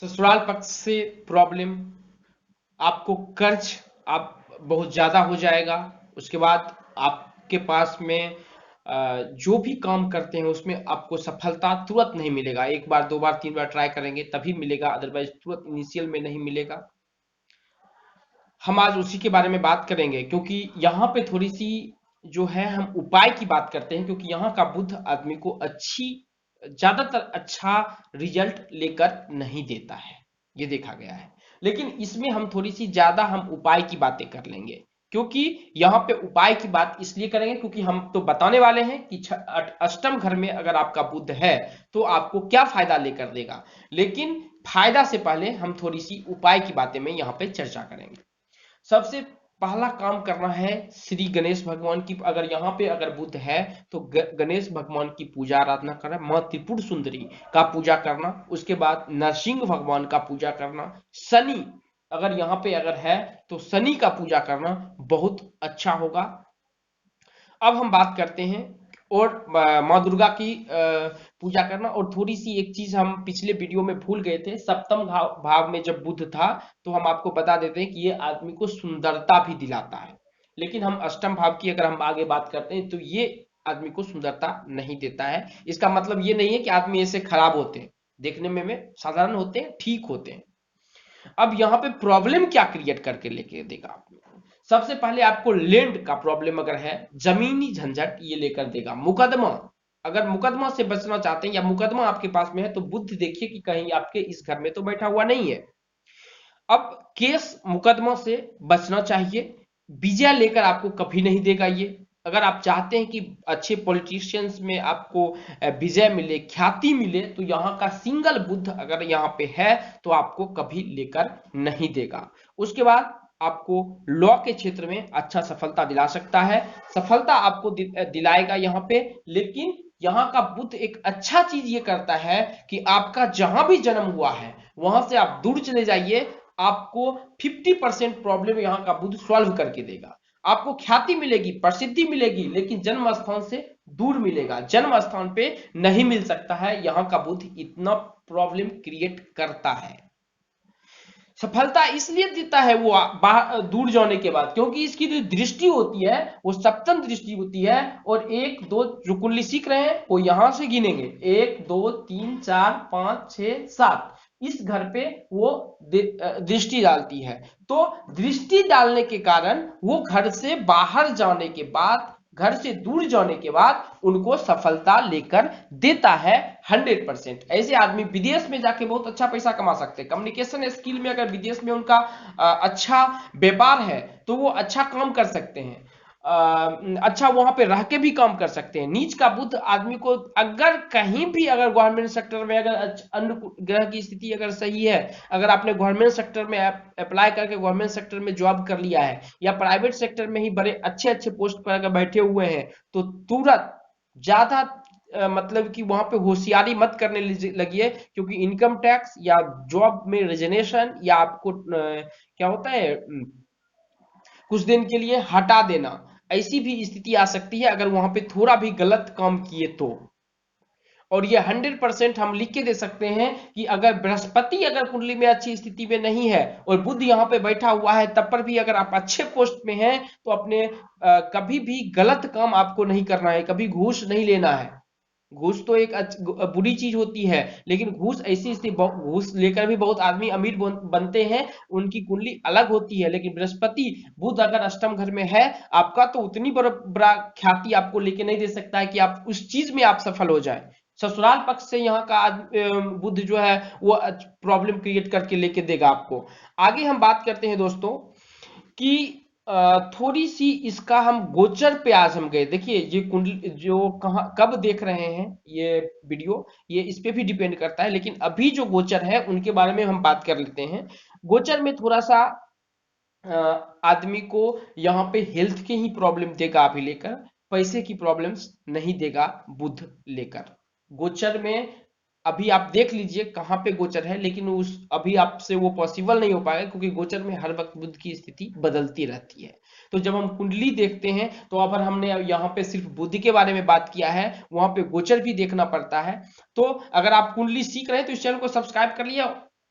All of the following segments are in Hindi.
ससुराल पक्ष से प्रॉब्लम, आपको कर्ज आप बहुत ज्यादा हो जाएगा। उसके बाद आपके पास में जो भी काम करते हैं उसमें आपको सफलता तुरंत नहीं मिलेगा। एक बार, दो बार, तीन बार ट्राई करेंगे तभी मिलेगा, अदरवाइज तुरंत इनिशियल में नहीं मिलेगा। हम आज उसी के बारे में बात करेंगे, क्योंकि यहाँ पे थोड़ी सी जो है हम उपाय की बात करते हैं, क्योंकि यहाँ का बुध आदमी को ज्यादातर अच्छा रिजल्ट लेकर नहीं देता है, ये देखा गया है। लेकिन इसमें हम थोड़ी सी ज्यादा हम उपाय की बातें कर लेंगे, क्योंकि यहाँ पे उपाय की बात इसलिए करेंगे क्योंकि हम तो बताने वाले हैं कि अष्टम घर में अगर आपका बुध है तो आपको क्या फायदा लेकर देगा। लेकिन फायदा से पहले हम थोड़ी सी उपाय की बातें में यहाँ पे चर्चा करेंगे। सबसे पहला काम करना है श्री गणेश भगवान की, अगर यहाँ पे अगर बुध है तो गणेश भगवान की पूजा आराधना करना, माँ त्रिपुर सुंदरी का पूजा करना, उसके बाद नरसिंह भगवान का पूजा करना, शनि अगर यहाँ पे अगर है तो शनि का पूजा करना बहुत अच्छा होगा। अब हम बात करते हैं और माँ दुर्गा की पूजा करना। और थोड़ी सी एक चीज हम पिछले वीडियो में भूल गए थे, सप्तम भाव में जब बुध था तो हम आपको बता देते हैं कि ये आदमी को सुंदरता भी दिलाता है। लेकिन हम अष्टम भाव की अगर हम आगे बात करते हैं तो ये आदमी को सुंदरता नहीं देता है। इसका मतलब ये नहीं है कि आदमी ऐसे खराब होते हैं, देखने में साधारण होते हैं, ठीक होते हैं। अब यहाँ पे प्रॉब्लम क्या क्रिएट करके लेके देगा आपको, सबसे पहले आपको लैंड का प्रॉब्लम अगर है, जमीनी झंझट ये लेकर देगा। मुकदमा, अगर मुकदमा से बचना चाहते हैं या मुकदमा आपके पास में है तो बुद्ध देखिए कि कहीं आपके इस घर में तो बैठा हुआ नहीं है। अब केस मुकदमा से बचना चाहिए, विजय लेकर आपको कभी नहीं देगा ये। अगर आप चाहते हैं कि अच्छे पॉलिटिशियंस में आपको विजय मिले, ख्याति मिले, तो यहाँ का सिंगल बुद्ध अगर यहाँ पे है तो आपको कभी लेकर नहीं देगा। उसके बाद आपको लॉ के क्षेत्र में अच्छा सफलता दिला सकता है, सफलता आपको दिलाएगा यहाँ पे। लेकिन यहाँ का बुद्ध एक अच्छा चीज ये करता है कि आपका जहां भी जन्म हुआ है वहां से आप दूर चले जाइए, आपको 50% प्रॉब्लम यहाँ का बुद्ध सॉल्व करके देगा। आपको ख्याति मिलेगी, प्रसिद्धि मिलेगी, लेकिन जन्म स्थान से दूर मिलेगा, जन्म स्थान पे नहीं मिल सकता है। यहाँ का बुद्ध इतना प्रॉब्लम क्रिएट करता है। सफलता इसलिए देता है वो दूर जाने के बाद, क्योंकि इसकी जो दृष्टि होती है वो सप्तम दृष्टि होती है। और एक दो जो कुंडली सीख रहे हैं वो यहां से गिनेंगे, 1 2 3 4 5 6 7, इस घर पे वो दृष्टि डालती है। तो दृष्टि डालने के कारण वो घर से बाहर जाने के बाद, घर से दूर जाने के बाद उनको सफलता लेकर देता है 100%। ऐसे आदमी विदेश में जाके बहुत अच्छा पैसा कमा सकते हैं। कम्युनिकेशन स्किल में अगर विदेश में उनका अच्छा व्यापार है तो वो अच्छा काम कर सकते हैं, अच्छा वहां पे रह के भी काम कर सकते हैं। नीच का बुद्ध आदमी को अगर कहीं भी, अगर गवर्नमेंट सेक्टर में अगर अन्य ग्रह की स्थिति अगर सही है, अगर आपने गवर्नमेंट सेक्टर में अप्लाई करके गवर्नमेंट सेक्टर में जॉब कर लिया है या प्राइवेट सेक्टर में ही बड़े अच्छे अच्छे पोस्ट पर अगर बैठे हुए हैं, तो तुरंत ज्यादा मतलब कि वहां पे होशियारी मत करने लगिए, क्योंकि इनकम टैक्स या जॉब में रिजनेशन या आपको क्या होता है कुछ दिन के लिए हटा देना, ऐसी भी स्थिति आ सकती है अगर वहां पे थोड़ा भी गलत काम किए तो। और ये 100% हम लिख के दे सकते हैं कि अगर बृहस्पति अगर कुंडली में अच्छी स्थिति में नहीं है और बुध यहाँ पे बैठा हुआ है, तब पर भी अगर आप अच्छे पोस्ट में हैं तो अपने कभी भी गलत काम आपको नहीं करना है, कभी घूस नहीं लेना है। घूस तो एक बुरी चीज होती है, लेकिन घूस ऐसी स्थिति, घूस लेकर भी बहुत आदमी अमीर बनते हैं, उनकी कुंडली अलग होती है। लेकिन बृहस्पति बुध अगर अष्टम घर में है आपका, तो उतनी बड़ा ख्याति आपको लेके नहीं दे सकता है कि आप उस चीज में आप सफल हो जाए। ससुराल पक्ष से यहाँ का बुध जो है वो प्रॉब्लम क्रिएट करके लेके देगा आपको। आगे हम बात करते हैं दोस्तों कि थोड़ी सी इसका हम गोचर पे आज हम गए। देखिए ये कुंडली जो कहाँ कब देख रहे हैं ये वीडियो, ये इस पे भी डिपेंड करता है, लेकिन अभी जो गोचर है उनके बारे में हम बात कर लेते हैं। गोचर में थोड़ा सा आदमी को यहाँ पे हेल्थ के ही प्रॉब्लम देगा अभी लेकर, पैसे की प्रॉब्लम्स नहीं देगा बुध लेकर। गोचर में अभी आप देख लीजिए कहाँ पे गोचर है, लेकिन उस अभी आपसे वो पॉसिबल नहीं हो पाएगा, क्योंकि गोचर में हर वक्त बुध की स्थिति बदलती रहती है। तो जब हम कुंडली देखते हैं तो अगर हमने यहाँ पे सिर्फ बुध के बारे में बात किया है, वहां पे गोचर भी देखना पड़ता है। तो अगर आप कुंडली सीख रहे हैं तो इस चैनल को सब्सक्राइब कर लिया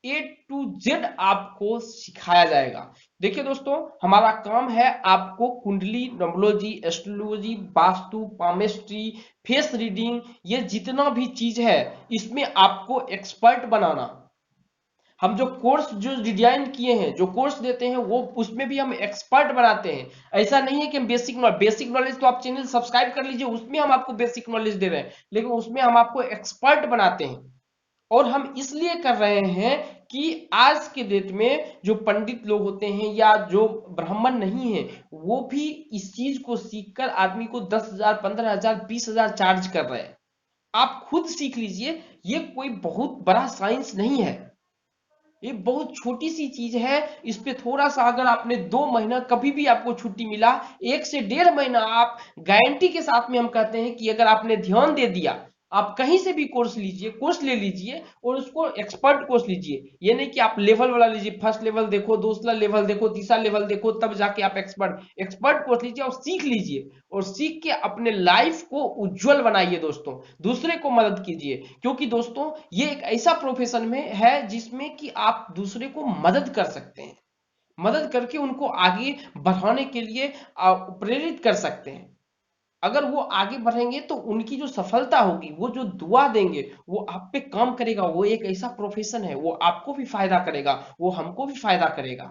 A to Z आपको सिखाया जाएगा। देखिए दोस्तों, हमारा काम है आपको कुंडली, numerology, astrology, vastu, palmistry, face reading, ये जितना भी चीज है इसमें आपको एक्सपर्ट बनाना। हम जो कोर्स जो डिजाइन किए हैं, जो कोर्स देते हैं, वो उसमें भी हम एक्सपर्ट बनाते हैं। ऐसा नहीं है कि हम बेसिक नॉलेज तो आप चैनल सब्सक्राइब कर लीजिए, उसमें हम आपको बेसिक नॉलेज दे रहे हैं, लेकिन उसमें हम आपको एक्सपर्ट बनाते हैं। और हम इसलिए कर रहे हैं कि आज के डेट में जो पंडित लोग होते हैं या जो ब्राह्मण नहीं है, वो भी इस चीज को सीखकर आदमी को 10,000, 15,000, 20,000 चार्ज कर रहे हैं। आप खुद सीख लीजिए, ये कोई बहुत बड़ा साइंस नहीं है, ये बहुत छोटी सी चीज है। इस पे थोड़ा सा अगर आपने 2 महीना कभी भी आपको छुट्टी मिला, 1 से 1.5 महीना आप गारंटी के साथ में हम कहते हैं कि अगर आपने ध्यान दे दिया, आप कहीं से भी कोर्स लीजिए, कोर्स ले लीजिए और उसको एक्सपर्ट कोर्स लीजिए। ये नहीं कि आप लेवल वाला लीजिए, फर्स्ट लेवल देखो, दूसरा लेवल देखो, तीसरा लेवल देखो, तब जाके आप एक्सपर्ट कोर्स लीजिए और सीख लीजिए। और सीख के अपने लाइफ को उज्जवल बनाइए दोस्तों, दूसरे को मदद कीजिए। क्योंकि दोस्तों, ये एक ऐसा प्रोफेशन में है जिसमें कि आप दूसरे को मदद कर सकते हैं, मदद करके उनको आगे बढ़ाने के लिए प्रेरित कर सकते हैं। अगर वो आगे बढ़ेंगे तो उनकी जो सफलता होगी, वो जो दुआ देंगे, वो आप पे काम करेगा। वो एक ऐसा प्रोफेशन है, वो आपको भी फायदा करेगा, वो हमको भी फायदा करेगा।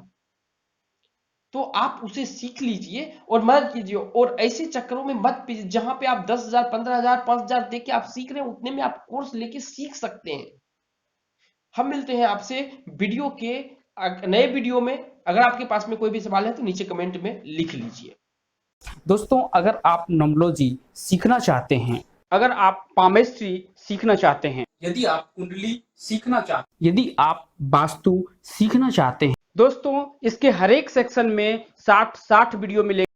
तो आप उसे सीख लीजिए और मदद कीजिए। और ऐसे चक्करों में मत पीजिए जहां पे आप 10,000, 15,000, 5,000 दे के आप सीख रहे हैं, उतने में आप कोर्स लेके सीख सकते हैं। हम मिलते हैं आपसे वीडियो के नए वीडियो में। अगर आपके पास में कोई भी सवाल है तो नीचे कमेंट में लिख लीजिए। दोस्तों, अगर आप न्यूमरोलॉजी सीखना चाहते हैं, अगर आप पामेस्ट्री सीखना चाहते हैं, यदि आप कुंडली सीखना चाहते हैं, यदि आप वास्तु सीखना चाहते हैं, दोस्तों इसके हर एक सेक्शन में 60 वीडियो मिलेंगे।